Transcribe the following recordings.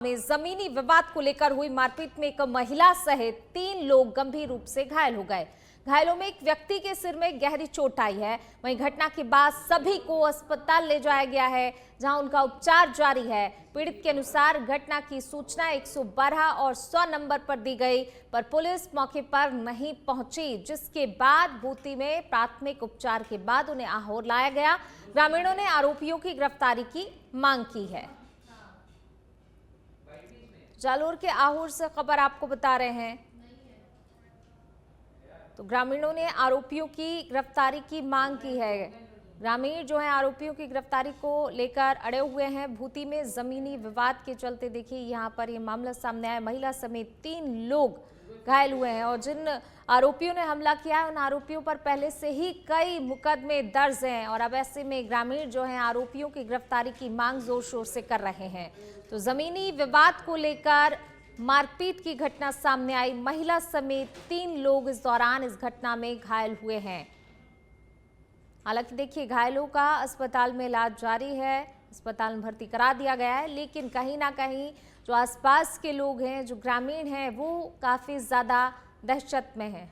में जमीनी विवाद को लेकर हुई मारपीट में एक महिला सहित 3 लोग गंभीर रूप से घायल हो गए। घायलों में एक व्यक्ति के सिर में गहरी चोट आई है। वहीं घटना के बाद सभी को अस्पताल ले जाया गया है, जहां उनका उपचार जारी है। पीड़ित के अनुसार घटना की सूचना 112 और 100 नंबर पर दी गई, पर पुलिस मौके पर नहीं पहुंची, जिसके बाद भूती में प्राथमिक उपचार के बाद उन्हें आहोर लाया गया। ग्रामीणों ने आरोपियों की गिरफ्तारी की मांग की है। जालोर के आहोर से खबर आपको बता रहे हैं, तो ग्रामीणों ने आरोपियों की गिरफ्तारी की मांग की है। ग्रामीण जो है आरोपियों की गिरफ्तारी को लेकर अड़े हुए हैं। भूती में जमीनी विवाद के चलते देखिए यहाँ पर ये मामला सामने आया। महिला समेत 3 लोग घायल हुए हैं और जिन आरोपियों ने हमला किया है उन आरोपियों पर पहले से ही कई मुकदमे दर्ज हैं और अब ऐसे में ग्रामीण जो हैं आरोपियों की गिरफ्तारी की मांग जोर शोर से कर रहे हैं। तो जमीनी विवाद को लेकर मारपीट की घटना सामने आई। महिला समेत 3 लोग इस दौरान इस घटना में घायल हुए हैं। हालांकि देखिए घायलों का अस्पताल में इलाज जारी है, अस्पताल में भर्ती करा दिया गया है, लेकिन कहीं ना कहीं जो आसपास के लोग हैं, जो ग्रामीण हैं, वो काफ़ी ज़्यादा दहशत में हैं।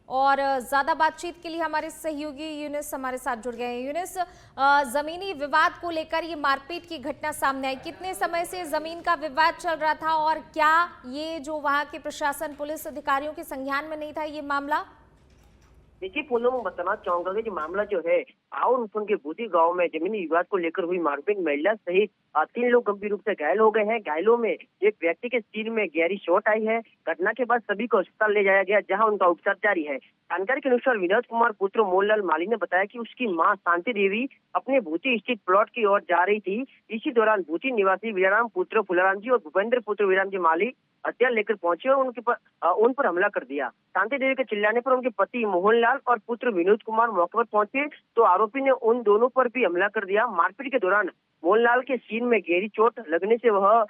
और ज़्यादा बातचीत के लिए हमारे सहयोगी यूनिस हमारे साथ जुड़ गए हैं। यूनिस, ज़मीनी विवाद को लेकर ये मारपीट की घटना सामने आई, कितने समय से ज़मीन का विवाद चल रहा था और क्या ये जो वहाँ के प्रशासन पुलिस अधिकारियों के संज्ञान में नहीं था ये मामला? देखिए पूनम, मैं बताना चाहूंगा कि मामला जो है आउन के भूती गांव में जमीनी विवाद को लेकर हुई मारपीट, महिला सहित 3 लोग गंभीर रूप से घायल हो गए हैं। घायलों में एक व्यक्ति के सिर में गहरी चोट आई है। घटना के बाद सभी को अस्पताल ले जाया गया, जहां उनका उपचार जारी है। जानकारी के अनुसार विनोद कुमार पुत्र मोहनलाल माली ने बताया कि उसकी मां शांति देवी अपने भूती स्थित प्लॉट की ओर जा रही थी। इसी दौरान भूती निवासी वीराराम पुत्र फुलाराम जी और भूपेंद्र पुत्र वीराराम जी माली हथियार लेकर पहुंचे और उन पर हमला कर दिया। शांति देवी के चिल्लाने पर उनके पति मोहनलाल और पुत्र विनोद कुमार मौके पर पहुंचे तो आरोपी ने उन दोनों पर भी हमला कर दिया। मारपीट के दौरान मोहनलाल के सीन में गहरी चोट लगने से वह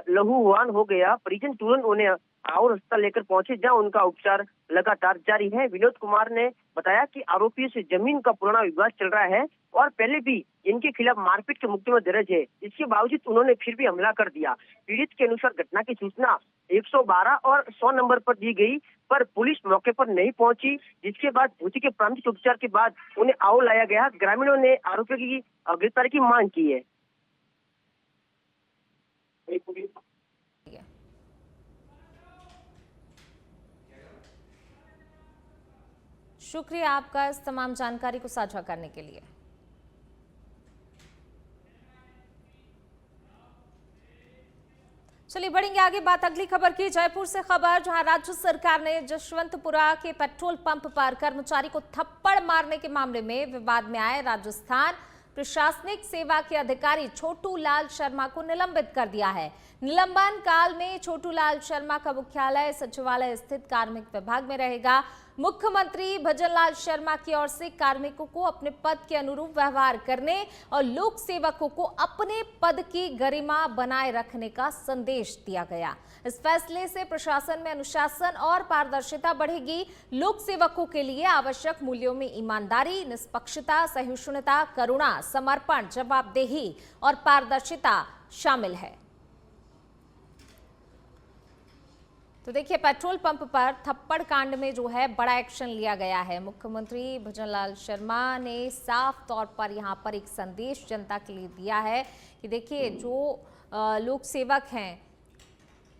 लहूलुहान हो गया। परिजन तुरंत उन्हें और अस्पताल लेकर पहुंचे, जहां उनका उपचार लगातार जारी है। विनोद कुमार ने बताया कि आरोपियों से जमीन का पुराना विवाद चल रहा है और पहले भी इनके खिलाफ मारपीट के मुकदमा दर्ज है। इसके बावजूद उन्होंने फिर भी हमला कर दिया। पीड़ित के अनुसार घटना की सूचना 112 और 100 नंबर पर दी गई, पर पुलिस मौके पर नहीं पहुंची, जिसके बाद भूती के प्राथमिक उपचार के बाद उन्हें आओ लाया गया। ग्रामीणों ने आरोपियों की गिरफ्तारी की मांग की है। शुक्रिया आपका इस तमाम जानकारी को साझा करने के लिए। चलिए बढ़ेंगे आगे, बात अगली खबर की। जयपुर से खबर, जहां राज्य सरकार ने जशवंतपुरा के पेट्रोल पंप पर कर्मचारी को थप्पड़ मारने के मामले में विवाद में आए राजस्थान प्रशासनिक सेवा के अधिकारी छोटू लाल शर्मा को निलंबित कर दिया है। निलंबन काल में छोटू लाल शर्मा का मुख्यालय सचिवालय स्थित कार्मिक विभाग में रहेगा। मुख्यमंत्री भजनलाल शर्मा की ओर से कार्मिकों को अपने पद के अनुरूप व्यवहार करने और लोक सेवकों को अपने पद की गरिमा बनाए रखने का संदेश दिया गया। इस फैसले से प्रशासन में अनुशासन और पारदर्शिता बढ़ेगी। लोक सेवकों के लिए आवश्यक मूल्यों में ईमानदारी, निष्पक्षता, सहिष्णुता, करुणा, समर्पण, जवाबदेही और पारदर्शिता शामिल है। तो देखिए पेट्रोल पंप पर थप्पड़ कांड में जो है बड़ा एक्शन लिया गया है। मुख्यमंत्री भजनलाल शर्मा ने साफ तौर पर यहां पर एक संदेश जनता के लिए दिया है कि देखिए जो लोक सेवक हैं,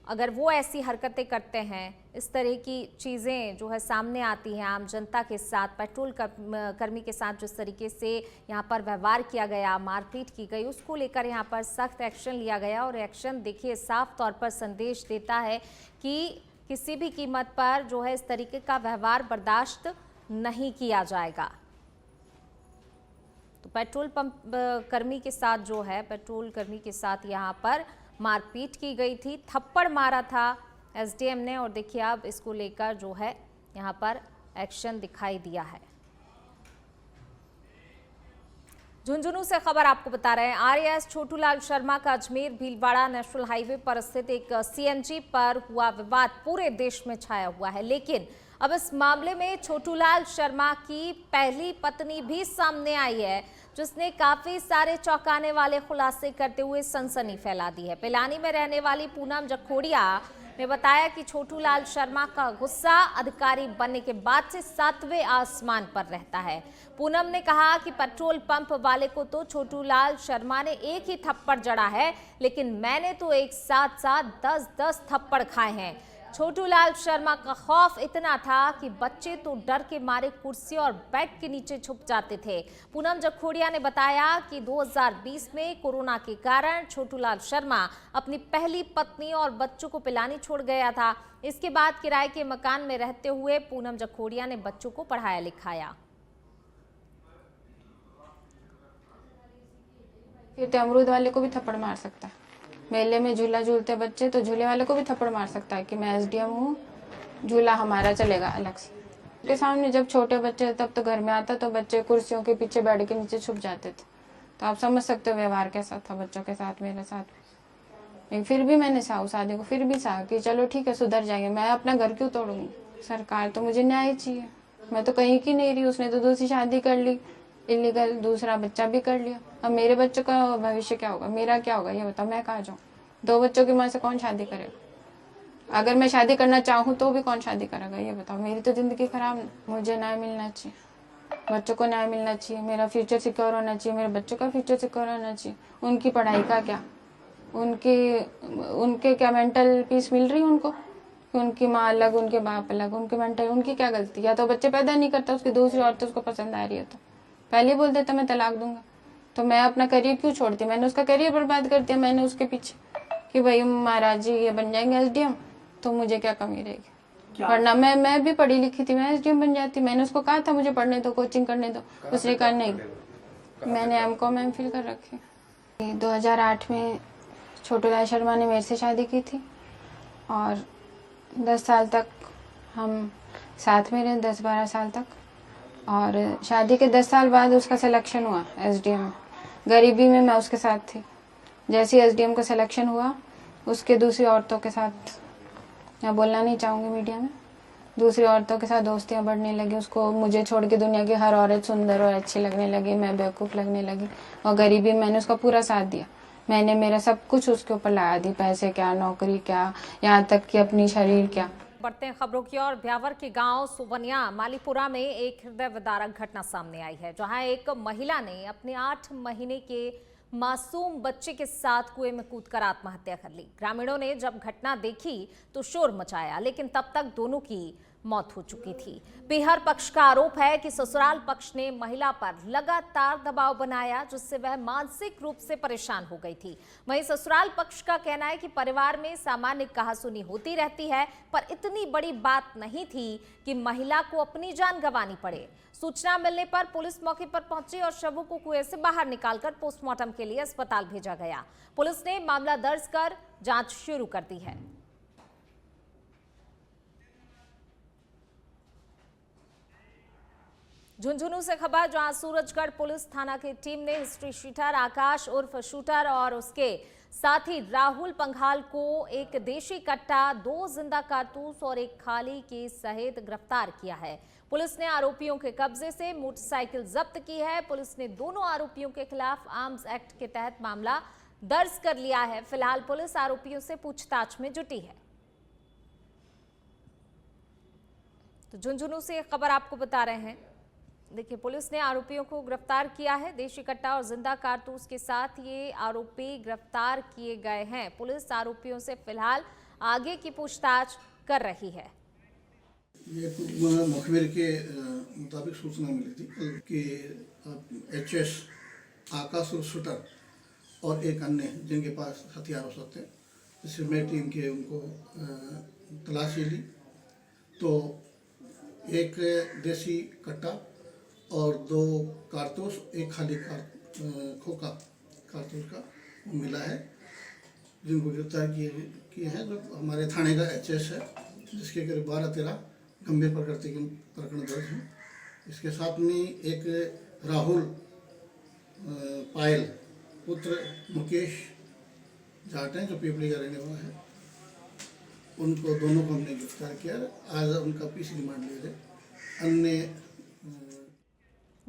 अगर वो ऐसी हरकतें करते हैं, इस तरह की चीज़ें जो है सामने आती हैं आम जनता के साथ, पेट्रोल कर्मी के साथ जिस तरीके से यहाँ पर व्यवहार किया गया, मारपीट की गई, उसको लेकर यहाँ पर सख्त एक्शन लिया गया। और एक्शन देखिए साफ तौर पर संदेश देता है कि किसी भी कीमत पर जो है इस तरीके का व्यवहार बर्दाश्त नहीं किया जाएगा। तो पेट्रोल पंप कर्मी के साथ जो है, पेट्रोल कर्मी के साथ यहाँ पर मारपीट की गई थी, थप्पड़ मारा था एसडीएम ने और देखिए अब इसको लेकर जो है यहाँ पर एक्शन दिखाई दिया है। झुंझुनू से खबर आपको बता रहे हैं। आरएएस छोटू लाल शर्मा का अजमेर भीलवाड़ा नेशनल हाईवे पर स्थित एक सीएनजी पर हुआ विवाद पूरे देश में छाया हुआ है, लेकिन अब इस मामले में छोटूलाल शर्मा की पहली पत्नी भी सामने आई है। जिसने काफी सारे चौंकाने वाले खुलासे करते हुए सनसनी फैला दी है। पिलानी में रहने वाली पूनम जखोड़िया ने बताया कि छोटूलाल शर्मा का गुस्सा अधिकारी बनने के बाद से 7वें आसमान पर रहता है। पूनम ने कहा कि पेट्रोल पंप वाले को तो छोटूलाल शर्मा ने एक ही थप्पड़ जड़ा है, लेकिन मैंने तो एक साथ साथ 10-10 थप्पड़ खाए हैं। छोटूलाल शर्मा का खौफ इतना था कि बच्चे तो डर के मारे कुर्सी और बेड के नीचे छुप जाते थे। पूनम जखोड़िया ने बताया कि 2020 में कोरोना के कारण छोटूलाल शर्मा अपनी पहली पत्नी और बच्चों को पिलानी छोड़ गया था। इसके बाद किराए के मकान में रहते हुए पूनम जखोड़िया ने बच्चों को पढ़ाया लिखाया। फिर तो अमरूद वाले को भी थप्पड़ मार सकता है। मेले में झूला झूलते बच्चे तो झूले वाले को भी थप्पड़ मार सकता है कि मैं एसडीएम हूँ, झूला हमारा चलेगा अलग से। के सामने जब छोटे बच्चे तब तो घर में आता तो बच्चे कुर्सियों के पीछे बेड के नीचे छुप जाते थे। तो आप समझ सकते हो व्यवहार कैसा था बच्चों के साथ, मेरे साथ। लेकिन फिर भी मैंने चाहा उस आदमी को, फिर भी चाहा कि चलो ठीक है सुधर जाएंगे, मैं अपना घर क्यों तोड़ूंगी। सरकार तो मुझे न्याय चाहिए, मैं तो कहीं की नहीं रही। उसने तो दूसरी शादी कर ली इलीगल, दूसरा बच्चा भी कर लिया। अब मेरे बच्चों का भविष्य क्या होगा, मेरा क्या होगा ये बताओ। मैं कहाँ जाऊँ? 2 बच्चों की माँ से कौन शादी करेगा? अगर मैं शादी करना चाहूँ तो भी कौन शादी करेगा ये बताओ। मेरी तो जिंदगी खराब। मुझे न्याय मिलना चाहिए, बच्चों को न्याय मिलना चाहिए, मेरा फ्यूचर सिक्योर होना चाहिए, मेरे बच्चों का फ्यूचर सिक्योर होना चाहिए। उनकी पढ़ाई का क्या, उनके क्या मेंटल पीस मिल रही है उनको? उनकी माँ अलग, उनके बाप अलग, उनके मेंटल, उनकी क्या गलती? या तो बच्चे पैदा नहीं करता, उसकी दूसरी औरत उसको पसंद आ रही है तो पहले ही बोल देता मैं तलाक दूंगा। तो मैं अपना करियर क्यों छोड़ती? मैंने उसका करियर बर्बाद कर दिया। मैंने उसके पीछे कि भाई महाराज जी ये बन जाएंगे एसडीएम, तो मुझे क्या कमी रहेगी? वरना मैं भी पढ़ी लिखी थी, मैं एसडीएम बन जाती। मैंने उसको कहा था मुझे पढ़ने दो, कोचिंग करने दो, उसने कहा नहीं। मैंने एमकॉम एमफिल कर रखी। 2008 में छोटूलाल शर्मा ने मेरे से शादी की थी और 10 साल तक हम साथ में रहे, 10-12 साल तक। और शादी के 10 साल बाद उसका सिलेक्शन हुआ एसडीएम में। गरीबी में मैं उसके साथ थी। जैसे ही एसडीएम का सिलेक्शन हुआ, उसके दूसरी औरतों के साथ, मैं बोलना नहीं चाहूँगी मीडिया में, दूसरी औरतों के साथ दोस्तियाँ बढ़ने लगी। उसको मुझे छोड़ के दुनिया की हर औरत सुंदर और अच्छी लगने लगी, मैं बेवकूफ़ लगने लगी। और गरीबी में मैंने उसका पूरा साथ दिया। मैंने मेरा सब कुछ उसके ऊपर लगा दी, पैसे क्या, नौकरी क्या, यहाँ तक कि अपनी शरीर क्या। बढ़ते हैं खबरों की ओर। ब्यावर के गांव सुवनिया मालीपुरा में एक हृदय विदारक घटना सामने आई है, जहां एक महिला ने अपने 8 महीने के मासूम बच्चे के साथ कुएं में कूदकर आत्महत्या कर ली। ग्रामीणों ने जब घटना देखी तो शोर मचाया, लेकिन तब तक दोनों की मौत हो चुकी थी। पीहर पक्ष का आरोप है कि ससुराल पक्ष ने महिला पर लगातार दबाव बनाया, जिससे वह मानसिक रूप से परेशान हो गई थी। वहीं ससुराल पक्ष का कहना है कि परिवार में सामान्य कहासुनी होती रहती है, पर इतनी बड़ी बात नहीं थी कि महिला को अपनी जान गंवानी पड़े। सूचना मिलने पर पुलिस मौके पर पहुंची और शवों को कुएं से बाहर निकालकर पोस्टमार्टम के लिए अस्पताल भेजा गया। पुलिस ने मामला दर्ज कर जांच शुरू कर दी है। झुंझुनू से खबर, जहां सूरजगढ़ पुलिस थाना की टीम ने हिस्ट्री शीटर आकाश उर्फ शूटर और उसके साथी राहुल पंघाल को एक देशी कट्टा, 2 जिंदा कारतूस और एक खाली केस सहित गिरफ्तार किया है। पुलिस ने आरोपियों के कब्जे से मोटरसाइकिल जब्त की है। पुलिस ने दोनों आरोपियों के खिलाफ आर्म्स एक्ट के तहत मामला दर्ज कर लिया है। फिलहाल पुलिस आरोपियों से पूछताछ में जुटी है। तो झुंझुनू से एक खबर आपको बता रहे हैं। देखिए, पुलिस ने आरोपियों को गिरफ्तार किया है। देशी कट्टा और जिंदा कारतूस के साथ ये आरोपी गिरफ्तार किए गए हैं। पुलिस आरोपियों से फिलहाल आगे की पूछताछ कर रही है। ये मुखबिर के मुताबिक सूचना मिली थी कि एचएस आकाश और शूटर और एक अन्य जिनके पास हथियार हो सकते हैं, जिससे मैं टीम के उनको तलाशी ली तो एक देसी कट्टा और 2 कारतूस, एक खाली खोखा कारतूस का मिला है, जिनको गिरफ्तार किए हैं। जो हमारे थाने का एचएस है, जिसके करीब 12-13 गंभीर प्रकृति के प्रकरण दर्ज हैं। इसके साथ में एक राहुल पायल पुत्र मुकेश जाट हैं, जो पिपली का रहने वाला है, उनको दोनों को हमने गिरफ्तार किया। आज उनका पीसी रिमांड ले रहे। अन्य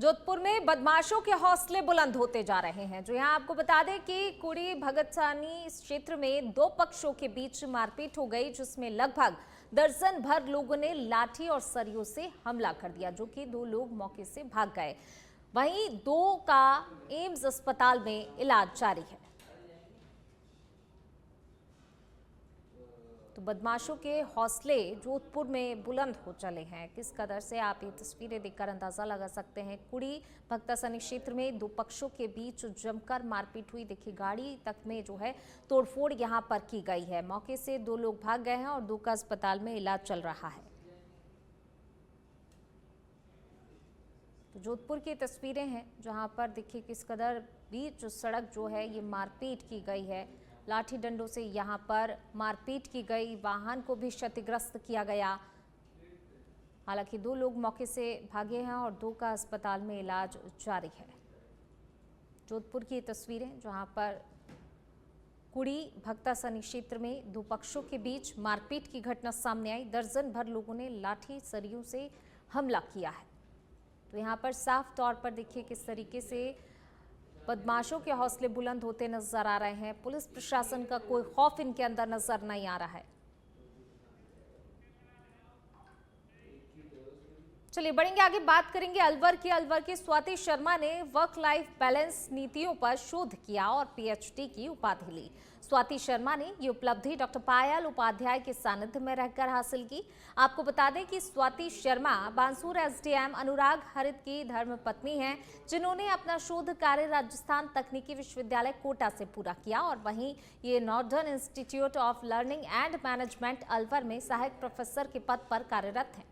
जोधपुर में बदमाशों के हौसले बुलंद होते जा रहे हैं। जो यहाँ आपको बता दें कि कुड़ी भगतसानी क्षेत्र में दो पक्षों के बीच मारपीट हो गई, जिसमें लगभग दर्जन भर लोगों ने लाठी और सरियों से हमला कर दिया, जो कि दो लोग मौके से भाग गए। वहीं दो का एम्स अस्पताल में इलाज जारी है। तो बदमाशों के हौसले जोधपुर में बुलंद हो चले हैं। किस कदर से आप ये तस्वीरें देखकर अंदाजा लगा सकते हैं। कुड़ी भगतसानी क्षेत्र में दो पक्षों के बीच जमकर मारपीट हुई। देखिए, गाड़ी तक में जो है तोड़फोड़ यहां पर की गई है। मौके से दो लोग भाग गए हैं और दो का अस्पताल में इलाज चल रहा है। तो जोधपुर की तस्वीरें हैं जहां पर देखिए किस कदर बीच सड़क जो है ये मारपीट की गई है। लाठी डंडों से यहां पर मारपीट की गई, वाहन को भी क्षतिग्रस्त किया गया। हालांकि दो लोग मौके से भागे हैं और दो का अस्पताल में इलाज जारी है। जोधपुर की तस्वीरें जहां पर कुड़ी भगतसानी क्षेत्र में दो पक्षों के बीच मारपीट की घटना सामने आई। दर्जन भर लोगों ने लाठी सरियों से हमला किया है। तो यहाँ पर साफ तौर पर देखिए किस तरीके से बदमाशों के हौसले बुलंद होते नजर आ रहे हैं। पुलिस प्रशासन का कोई खौफ इनके अंदर नजर नहीं आ रहा है। चलिए बढ़ेंगे आगे, बात करेंगे अलवर की। अलवर की स्वाति शर्मा ने वर्क लाइफ बैलेंस नीतियों पर शोध किया और पीएचडी की उपाधि ली। स्वाति शर्मा ने ये उपलब्धि डॉक्टर पायल उपाध्याय के सानिध्य में रहकर हासिल की। आपको बता दें कि स्वाति शर्मा बांसुर एसडीएम अनुराग हरित की धर्मपत्नी हैं, जिन्होंने अपना शोध कार्य राजस्थान तकनीकी विश्वविद्यालय कोटा से पूरा किया और वहीं ये northern institute of learning and management Alwar में सहायक प्रोफेसर के पद पर कार्यरत हैं।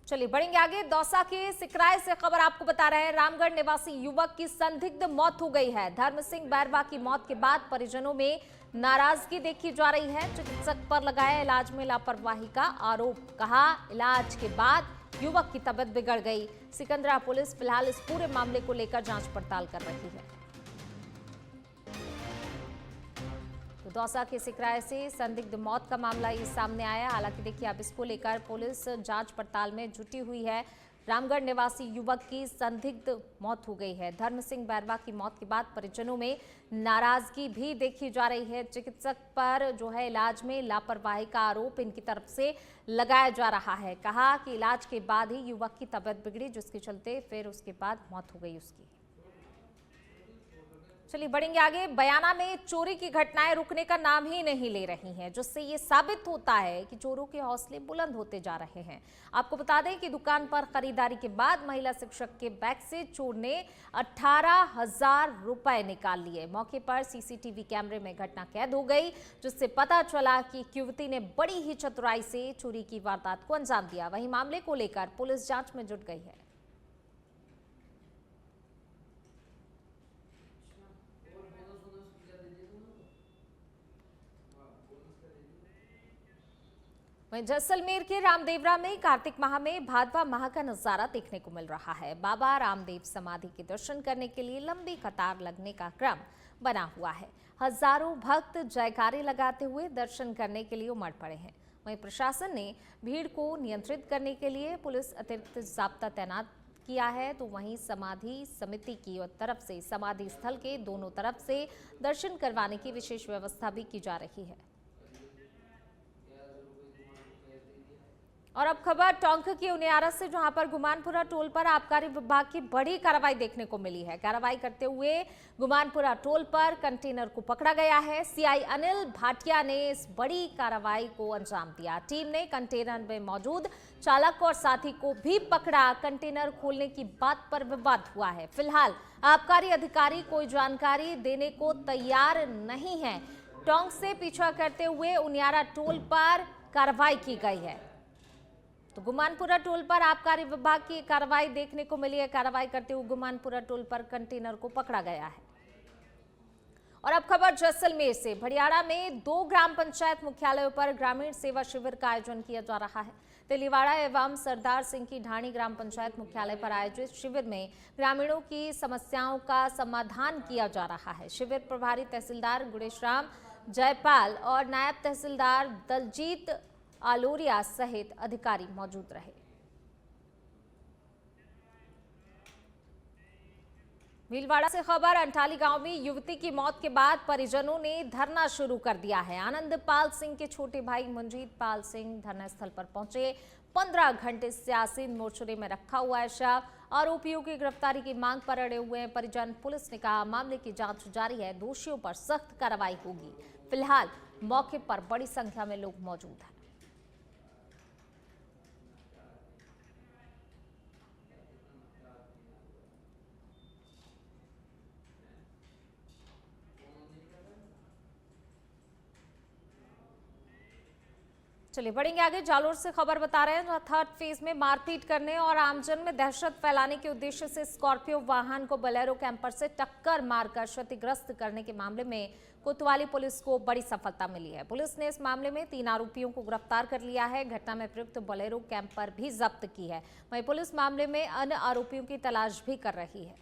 चलिए बढ़ेंगे आगे। दौसा के सिकराय से खबर आपको बता रहे हैं। रामगढ़ निवासी युवक की संदिग्ध मौत हो गई है। धर्म सिंह बैरवा की मौत के बाद परिजनों में नाराजगी देखी जा रही है। चिकित्सक पर लगाया इलाज में लापरवाही का आरोप। कहा इलाज के बाद युवक की तबीयत बिगड़ गई। सिकंदरा पुलिस फिलहाल इस पूरे मामले को लेकर जांच पड़ताल कर रही है। तो दौसा के सिकराय से संदिग्ध मौत का मामला ये सामने आया। हालांकि देखिए अब इसको लेकर पुलिस जांच पड़ताल में जुटी हुई है। रामगढ़ निवासी युवक की संदिग्ध मौत हो गई है। धर्म सिंह बैरवा की मौत के बाद परिजनों में नाराजगी भी देखी जा रही है। चिकित्सक पर जो है इलाज में लापरवाही का आरोप इनकी तरफ से लगाया जा रहा है। कहा कि इलाज के बाद ही युवक की तबीयत बिगड़ी, जिसके चलते फिर उसके बाद मौत हो गई उसकी। चलिए बढ़ेंगे आगे। बयाना में चोरी की घटनाएं रुकने का नाम ही नहीं ले रही हैं, जिससे ये साबित होता है कि चोरों के हौसले बुलंद होते जा रहे हैं। आपको बता दें कि दुकान पर खरीदारी के बाद महिला शिक्षक के बैग से चोर ने 18,000 रुपए निकाल लिए। मौके पर सीसीटीवी कैमरे में घटना कैद हो गई, जिससे पता चला कि युवती ने बड़ी ही चतुराई से चोरी की वारदात को अंजाम दिया। वहीं मामले को लेकर पुलिस जांच में जुट गई है। वहीं जैसलमेर के रामदेवरा में कार्तिक माह में भादवा माह का नजारा देखने को मिल रहा है। बाबा रामदेव समाधि के दर्शन करने के लिए लंबी कतार लगने का क्रम बना हुआ है। हजारों भक्त जयकारे लगाते हुए दर्शन करने के लिए उमड़ पड़े हैं। वहीं प्रशासन ने भीड़ को नियंत्रित करने के लिए पुलिस अतिरिक्त जाब्ता तैनात किया है। तो वहीं समाधि समिति की तरफ से समाधि स्थल के दोनों तरफ से दर्शन करवाने की विशेष व्यवस्था भी की जा रही है। और अब खबर टोंक की उनियारा से, जहां पर गुमानपुरा टोल पर आबकारी विभाग की बड़ी कार्रवाई देखने को मिली है। कार्रवाई करते हुए गुमानपुरा टोल पर कंटेनर को पकड़ा गया है। सीआई अनिल भाटिया ने इस बड़ी कार्रवाई को अंजाम दिया। टीम ने कंटेनर में मौजूद चालक और साथी को भी पकड़ा। कंटेनर खोलने की बात पर विवाद हुआ है। फिलहाल आबकारी अधिकारी कोई जानकारी देने को तैयार नहीं है। टोंक से पीछा करते हुए उनियारा टोल पर कार्रवाई की गई है। तो गुमानपुरा टोल पर आबकारी विभाग की कार्रवाई देखने को मिली है। कार्रवाई करते हुए गुमानपुरा टोल पर कंटेनर को पकड़ा गया है। और अब खबर जैसलमेर से। भड़ियाड़ा में 2 ग्राम पंचायत मुख्यालयों पर ग्रामीण सेवा शिविर का आयोजन किया जा रहा है। तेलीवाड़ा एवं सरदार सिंह की ढाणी ग्राम पंचायत मुख्यालय पर आयोजित शिविर में ग्रामीणों की समस्याओं का समाधान किया जा रहा है। शिविर प्रभारी तहसीलदार गुणेश राम जयपाल और नायब तहसीलदार दलजीत आलोरिया सहित अधिकारी मौजूद रहे। भीलवाड़ा से खबर, अंटाली गांव में युवती की मौत के बाद परिजनों ने धरना शुरू कर दिया है। आनंदपाल सिंह के छोटे भाई मंजीत पाल सिंह धरना स्थल पर पहुंचे। 15 घंटे से आसीन मोर्चरी में रखा हुआ है शव। आरोपियों की गिरफ्तारी की मांग पर अड़े हुए हैं परिजन। पुलिस ने कहा मामले की जांच जारी है, दोषियों पर सख्त कार्रवाई होगी। फिलहाल मौके पर बड़ी संख्या में लोग मौजूद हैं। चलिए बढ़ेंगे आगे। जालोर से खबर बता रहे हैं, थर्ड फेज में मारपीट करने और आमजन में दहशत फैलाने के उद्देश्य से स्कॉर्पियो वाहन को बोलेरो कैंपर से टक्कर मारकर क्षतिग्रस्त करने के मामले में कोतवाली पुलिस को बड़ी सफलता मिली है। पुलिस ने इस मामले में 3 आरोपियों को गिरफ्तार कर लिया है। घटना में प्रयुक्त बोलेरो कैंपर भी जब्त की है। वहीं पुलिस मामले में अन्य आरोपियों की तलाश भी कर रही है।